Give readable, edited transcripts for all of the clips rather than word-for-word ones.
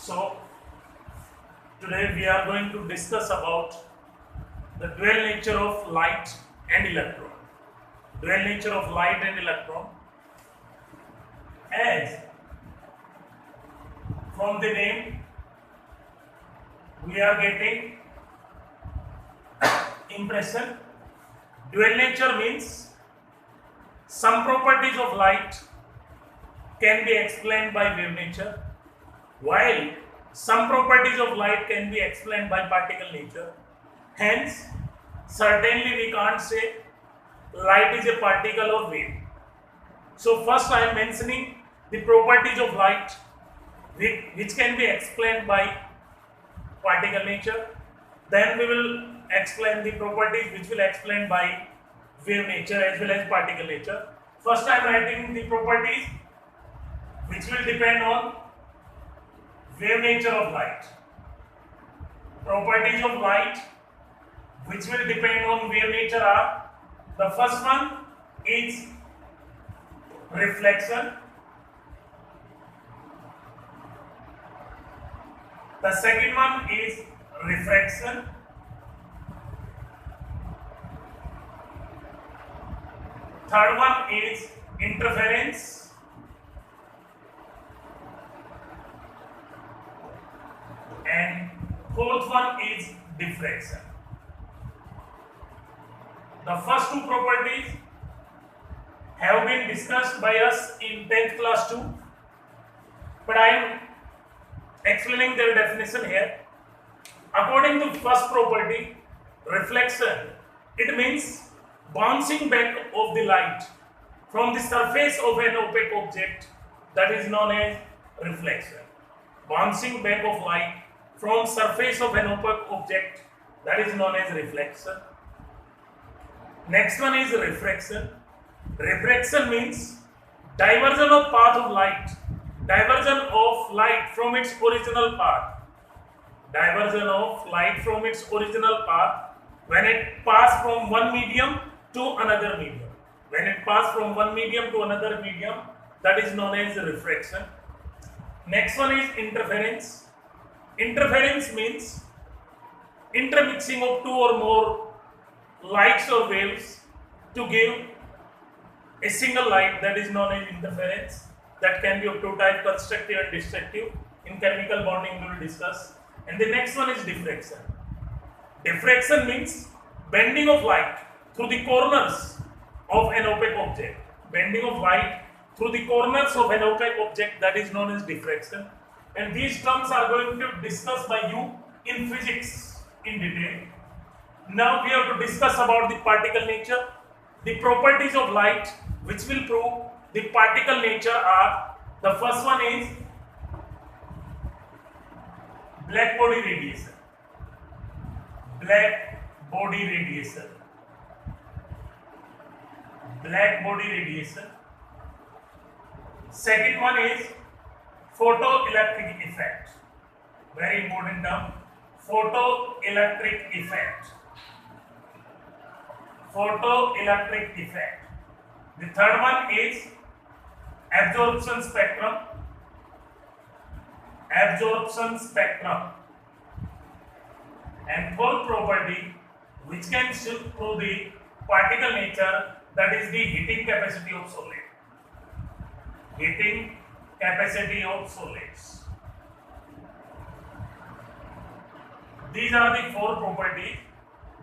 So today we are going to discuss about the dual nature of light and electron. Dual nature of light and electron. As from the name we are getting impression. Dual nature means some properties of light can be explained by wave nature, while some properties of light can be explained by particle nature. Hence, certainly we can't say light is a particle or wave. So first I am mentioning the properties of light which can be explained by particle nature. Then we will explain the properties which will explain by wave nature as well as particle nature. First I am writing the properties which will depend on wave nature of light. Properties of light which will depend on wave nature are: the first one is reflection, the second one is refraction, third one is interference, and fourth one is diffraction. The first two properties have been discussed by us in 10th class too, but I am explaining their definition here. According to first property, reflection, it means bouncing back of the light from the surface of an opaque object, that is known as reflection. Bouncing back of light from surface of an opaque object, that is known as reflection. Next one is refraction. Refraction means diversion of path of light. Diversion of light from its original path. Diversion of light from its original path when it passes from one medium to another medium. When it passes from one medium to another medium, that is known as refraction. Next one is interference. Interference means intermixing of two or more lights or waves to give a single light, that is known as interference. That can be of two types, constructive and destructive. In chemical bonding we will discuss. And the next one is diffraction. Diffraction means bending of light through the corners of an opaque object. Bending of light through the corners of an opaque object, that is known as diffraction. And these terms are going to be discussed by you in physics in detail. Now we have to discuss about the particle nature. The properties of light which will prove the particle nature are: the first one is black body radiation. Black body radiation. Black body radiation. Second one is photoelectric effect. Very important term. Photoelectric effect. Photoelectric effect. The third one is absorption spectrum. Absorption spectrum. And fourth property which can prove the particle nature, that is the heating capacity of solid. Heating capacity of solids. These are the four properties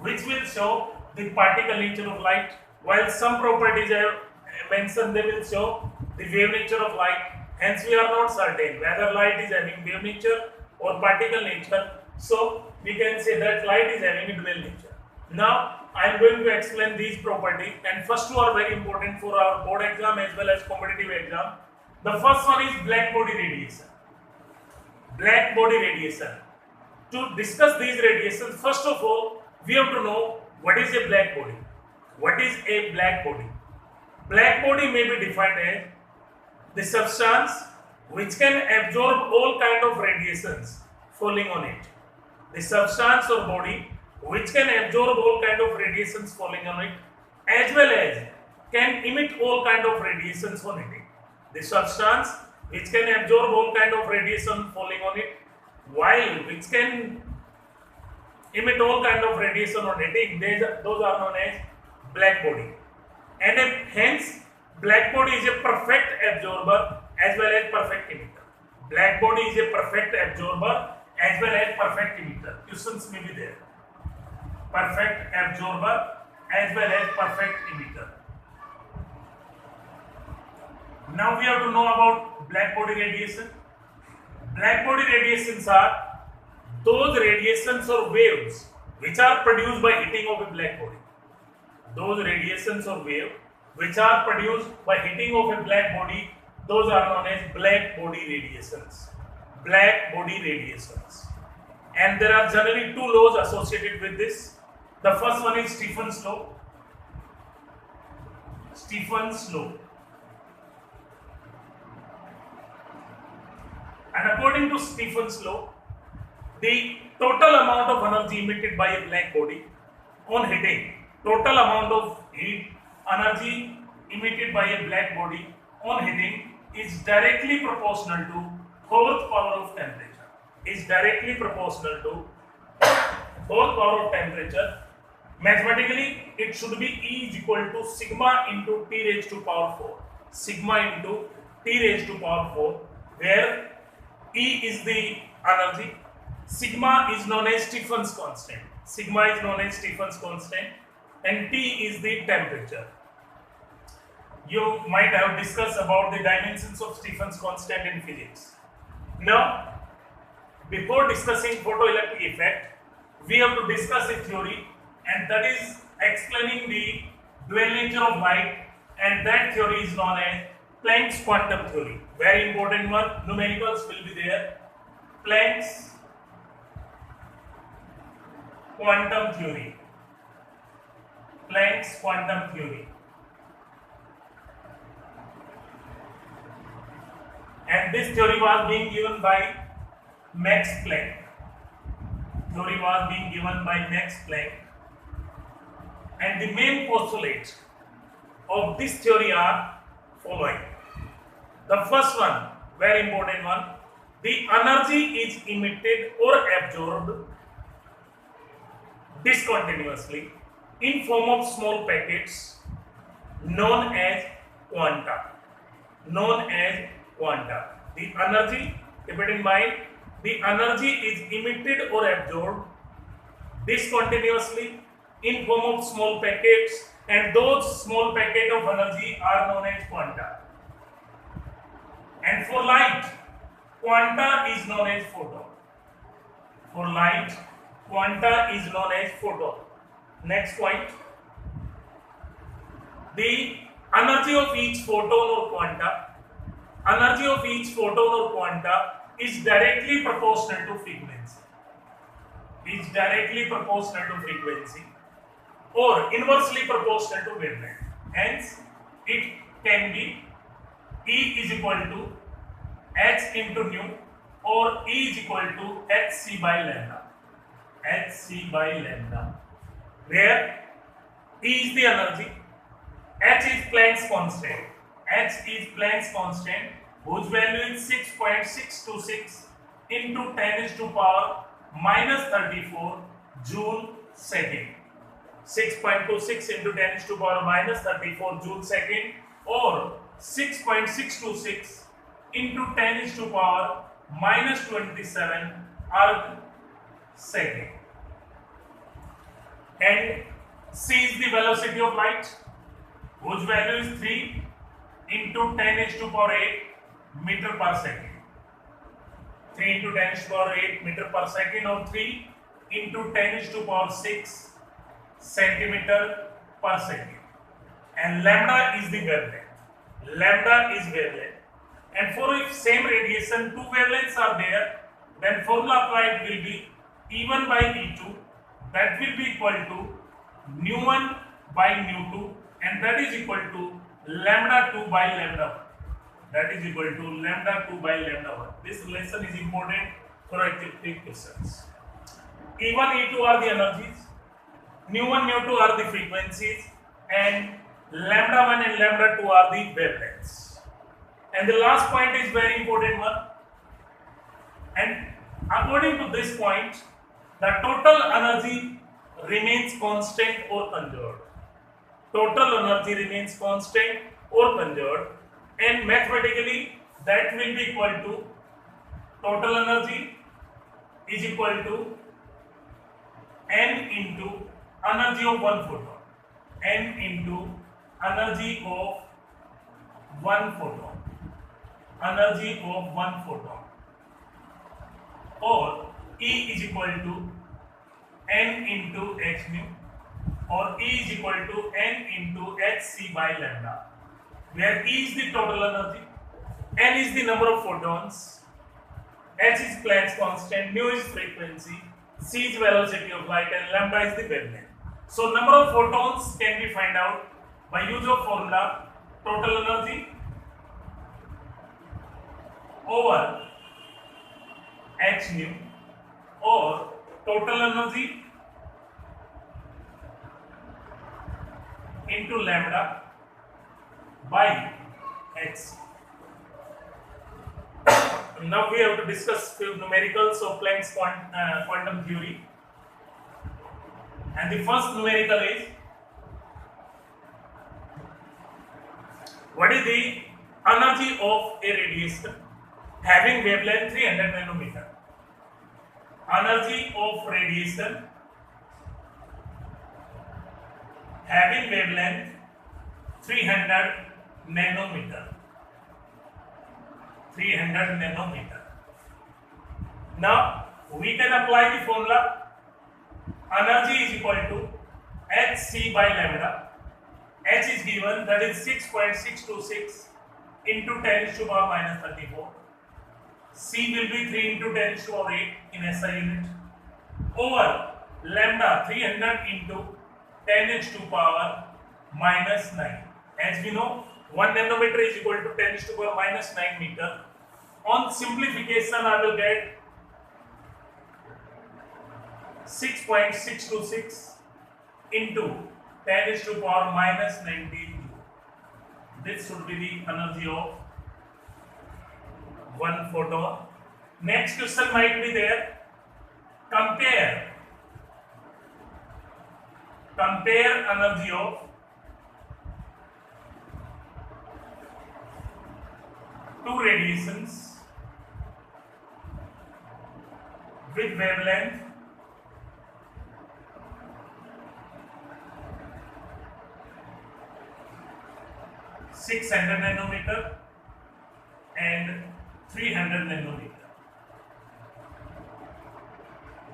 which will show the particle nature of light. While some properties I have mentioned, they will show the wave nature of light. Hence we are not certain whether light is having wave nature or particle nature. So we can say that light is having a dual nature. Now I am going to explain these properties, and first two are very important for our board exam as well as competitive exam. The first one is black body radiation. Black body radiation. To discuss these radiations, first of all, we have to know what is a black body. What is a black body? Black body may be defined as the substance which can absorb all kind of radiations falling on it. The substance or body which can absorb all kind of radiations falling on it, as well as can emit all kind of radiations on it. The substance which can absorb all kind of radiation falling on it, while which can emit all kind of radiation on hitting, those are known as black body. And hence, black body is a perfect absorber as well as perfect emitter. Black body is a perfect absorber as well as perfect emitter. Questions may be there. Perfect absorber as well as perfect emitter. Now we have to know about black body radiation. Black body radiations are those radiations or waves which are produced by hitting of a black body. Those radiations or wave which are produced by hitting of a black body, those are known as black body radiations. Black body radiations. And there are generally two laws associated with this. The first one is Stephen's law. Stephen's law. And according to Stephen's law, the total amount of energy emitted by a black body on hitting, total amount of heat energy emitted by a black body on hitting is directly proportional to fourth power of temperature. Is directly proportional to fourth power of temperature. Mathematically, it should be E is equal to sigma into T raised to power 4. Sigma into T raised to power 4, where E is the energy, sigma is known as Stephen's constant. Sigma is known as Stephen's constant, and T is the temperature. You might have discussed about the dimensions of Stephen's constant in physics. Now, before discussing photoelectric effect, we have to discuss a theory, and that is explaining the dual nature of light, and that theory is known as Planck's quantum theory. Very important one. Numericals will be there. Planck's quantum theory. Planck's quantum theory. And this theory was being given by Max Planck. Theory was being given by Max Planck. And the main postulates of this theory are following. The first one, very important one, the energy is emitted or absorbed discontinuously in form of small packets known as quanta. Known as quanta. The energy, keep it in mind, the energy is emitted or absorbed discontinuously in form of small packets, and those small packets of energy are known as quanta. And for light, quanta is known as photon. For light, quanta is known as photon. Next point. The energy of each photon or quanta, energy of each photon or quanta is directly proportional to frequency. Is directly proportional to frequency or inversely proportional to wavelength. Hence, it can be E is equal to h into nu or E is equal to hc by lambda. Hc by lambda, where E is the energy, h is Planck's constant. H is Planck's constant, whose value is 6.626 into 10 is to power minus 34 joule second. 6.26 into 10 is to power minus 34 joule second, or 6.626 into 10 is to power minus 27 arc second. And c is the velocity of light, whose value is 3 into 10 is to power 8 meter per second. 3 into 10 is to power 8 meter per second, or 3 into 10 is to power 6 centimeter per second. And lambda is the wavelength. Lambda is wavelength. And for if same radiation, two wavelengths are there, then formula applied will be E1 by E2, that will be equal to nu1 by nu2, and that is equal to lambda 2 by lambda 1. That is equal to lambda 2 by lambda 1. This relation is important for active questions. E1, E2 are the energies, nu1, nu2 are the frequencies, and lambda 1 and lambda 2 are the wavelengths. And the last point is very important one. And According to this point, the total energy remains constant or conserved. Total energy remains constant or conserved, and mathematically that will be equal to total energy is equal to n into energy of one photon. N into energy of one photon. Energy of one photon. Or E is equal to n into h nu, or E is equal to n into hc by lambda, where E is the total energy, n is the number of photons, h is Planck's constant, nu is frequency, c is velocity of light, and lambda is the wavelength. So number of photons can be found out by use of formula total energy over h nu, or total energy into lambda by h. Now we have to discuss few numericals of Planck's quantum theory. And the first numerical is, what is the energy of a radiation having wavelength 300 nanometer? Energy of radiation having wavelength 300 nanometer. 300 nanometer. Now we can apply the formula. Energy is equal to hc by lambda. H is given, that is 6.626 into 10 to the power minus 34. C will be 3 into 10 to the power 8 in SI unit, over lambda 300 into 10 to the power minus 9. As we know, 1 nanometer is equal to 10 to the power minus 9 meter. On simplification, I will get 6.626 into 10 to the power minus 19. This should be the energy of one photon. Next question might be there. Compare energy of two radiations with wavelength 600 nanometer and 300 nanometer.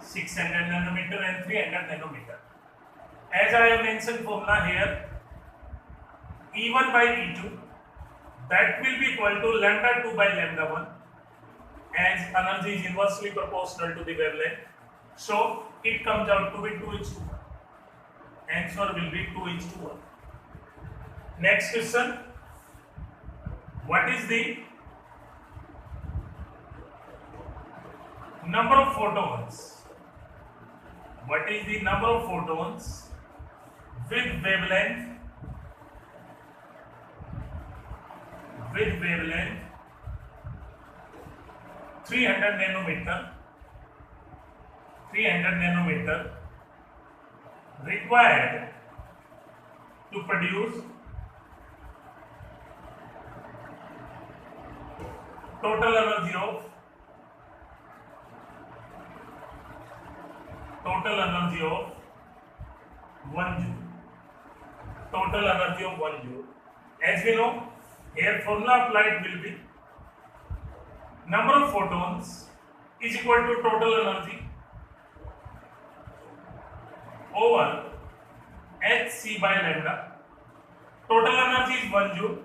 600 nanometer and 300 nanometer. As I have mentioned formula here, E1 by E2, that will be equal to lambda 2 by lambda 1, as energy is inversely proportional to the wavelength. So it comes out to be 2:1. Answer will be 2:1. Next question. What is the number of photons? What is the number of photons with wavelength 300 nanometer required to produce total energy of 1 joule. Total energy of 1 joule. As we know, here formula applied will be number of photons is equal to total energy over hc by lambda. Total energy is 1 joule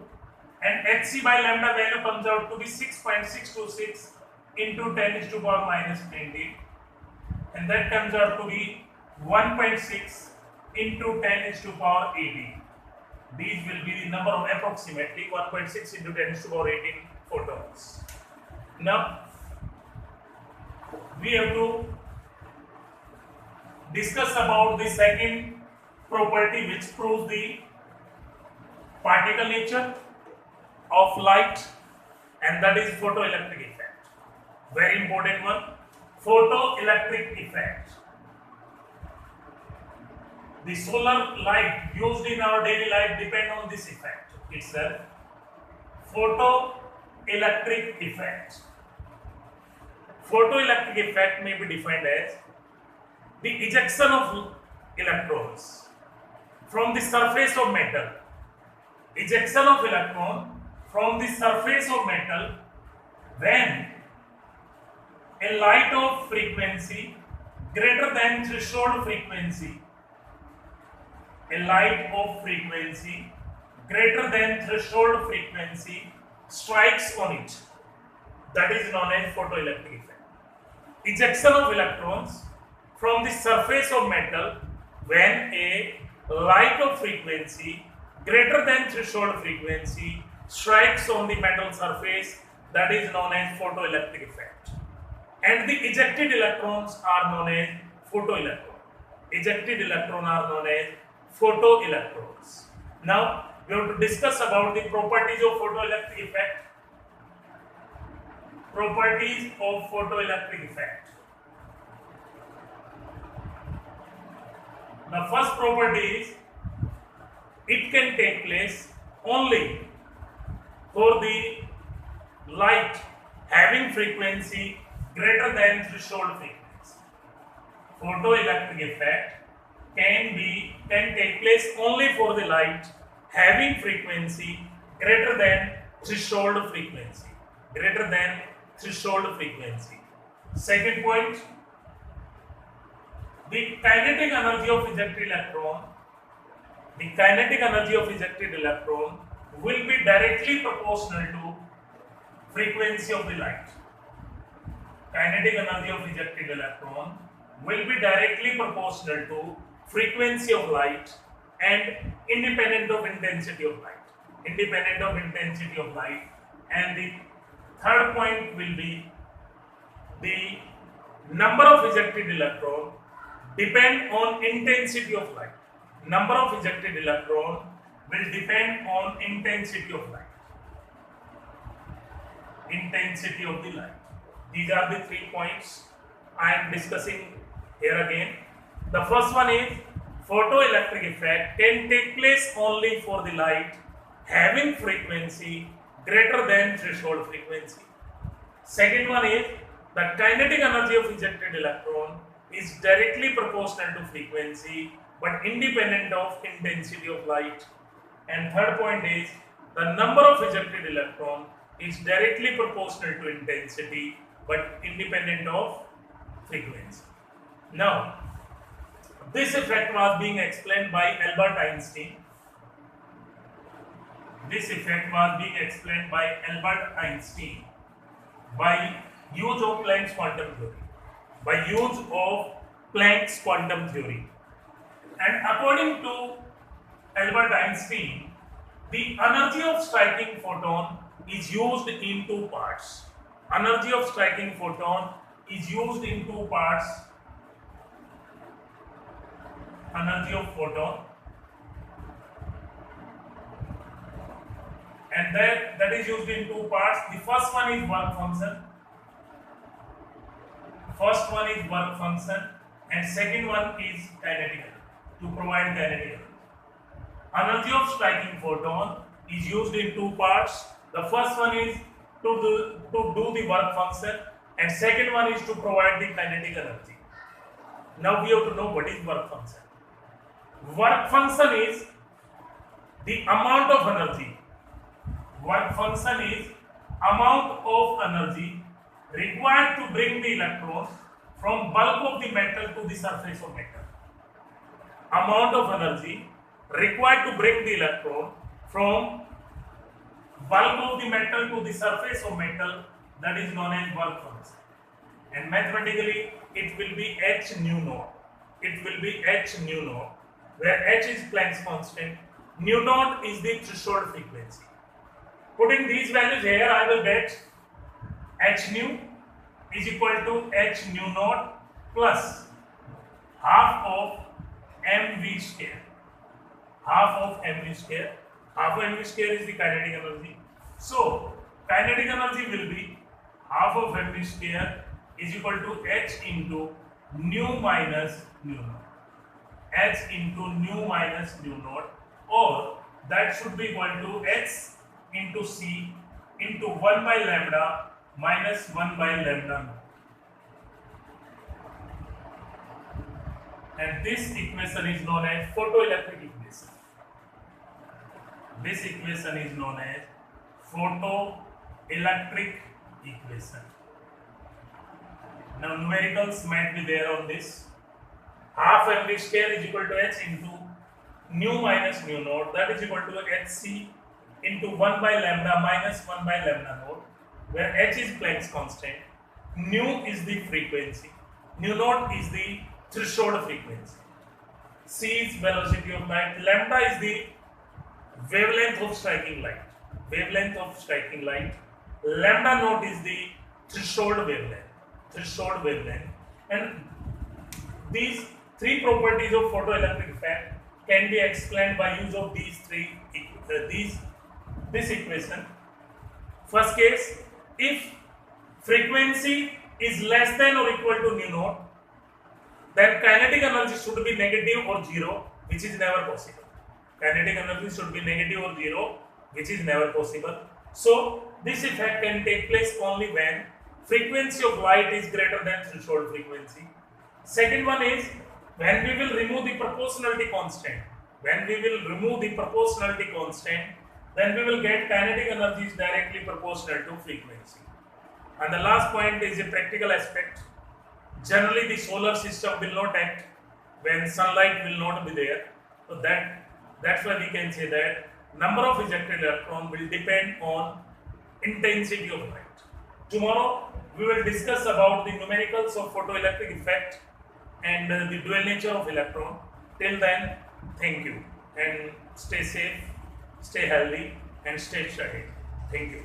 and hc by lambda value comes out to be 6.626 into 10 to the power minus 20, and that comes out to be 1.6 into 10 to the power 18. These will be the number of approximately 1.6 into 10 to the power 18 photons. Now we have to discuss about the second property which proves the particle nature of light, and that is photoelectric effect. Very important one. photoelectric effect. The solar light used in our daily life depend on this effect itself. Photoelectric effect. Photoelectric effect may be defined as the ejection of electrons from the surface of metal. Ejection of electron from the surface of metal when a light of frequency greater than threshold frequency. A light of frequency greater than threshold frequency strikes on it. That is known as photoelectric effect. Ejection of electrons from the surface of metal when a light of frequency greater than threshold frequency strikes on the metal surface, that is known as photoelectric effect. And the ejected electrons are known as photoelectrons. Ejected electrons are known as photoelectrons. Now we have to discuss about the properties of photoelectric effect. Properties of photoelectric effect. The first property is it can take place only for the light having frequency greater than threshold frequency. Photoelectric effect can take place only for the light having frequency greater than threshold frequency. Greater than threshold frequency. Second point, the kinetic energy of ejected electron. The kinetic energy of ejected electron will be directly proportional to frequency of the light. Kinetic energy of ejected electron will be directly proportional to frequency of light and independent of intensity of light. Independent of intensity of light. And the third point will be the number of ejected electron depend on intensity of light. Number of ejected electron will depend on intensity of light. Intensity of the light. These are the 3 points I am discussing here again. The first one is photoelectric effect can take place only for the light having frequency greater than threshold frequency. Second one is the kinetic energy of ejected electron is directly proportional to frequency but independent of intensity of light. And third point is the number of ejected electron is directly proportional to intensity but independent of frequency. Now, this effect was being explained by Albert Einstein. This effect was being explained by Albert Einstein by use of Planck's quantum theory. By use of Planck's quantum theory. And according to Albert Einstein, the energy of striking photon is used in 2 parts. Energy of striking photon is used in 2 parts. Energy of photon, and that is used in 2 parts. The first one is work function. First one is work function and second one is kinetic energy, to provide kinetic energy. Energy of striking photon is used in 2 parts. The first one is to do the work function and second one is to provide the kinetic energy. Now we have to know what is work function. Work function is the amount of energy. Work function is amount of energy required to bring the electron from bulk of the metal to the surface of metal. Amount of energy required to bring the electron from bulk of the metal to the surface of metal, that is known as work function. And mathematically it will be h nu naught. It will be h nu naught, where h is Planck's constant, nu naught is the threshold frequency. Putting these values here, I will get h nu is equal to h nu naught plus half of mv square. Half of mv square. Half of mv square is the kinetic energy. So kinetic energy will be half of mv square is equal to h into nu minus nu naught. H into nu minus nu naught, or that should be equal to h into c into 1 by lambda minus 1 by lambda naught. And this equation is known as photoelectric equation. This equation is known as photoelectric equation. Now numericals might be there on this. Half mv square is equal to h into nu minus nu naught, that is equal to hc into 1 by lambda minus 1 by lambda naught, where h is Planck's constant, nu is the frequency, nu naught is the threshold frequency, c is velocity of light, lambda is the wavelength of striking light. Wavelength of striking light. Lambda naught is the threshold wavelength. Threshold wavelength. And these three properties of photoelectric effect can be explained by use of these this equation. First case, if frequency is less than or equal to nu naught, then kinetic energy should be negative or zero, which is never possible. Kinetic energy should be negative or zero, which is never possible. So this effect can take place only when frequency of light is greater than threshold frequency. Second one is when we will remove the proportionality constant. When we will remove the proportionality constant, then we will get kinetic energy is directly proportional to frequency. And the last point is a practical aspect. Generally, the solar system will not act when sunlight will not be there. So that's why we can say that number of ejected electron will depend on intensity of light. Tomorrow we will discuss about the numericals of photoelectric effect and the dual nature of electron. Till then, thank you and stay safe, stay healthy and stay studied. Thank you.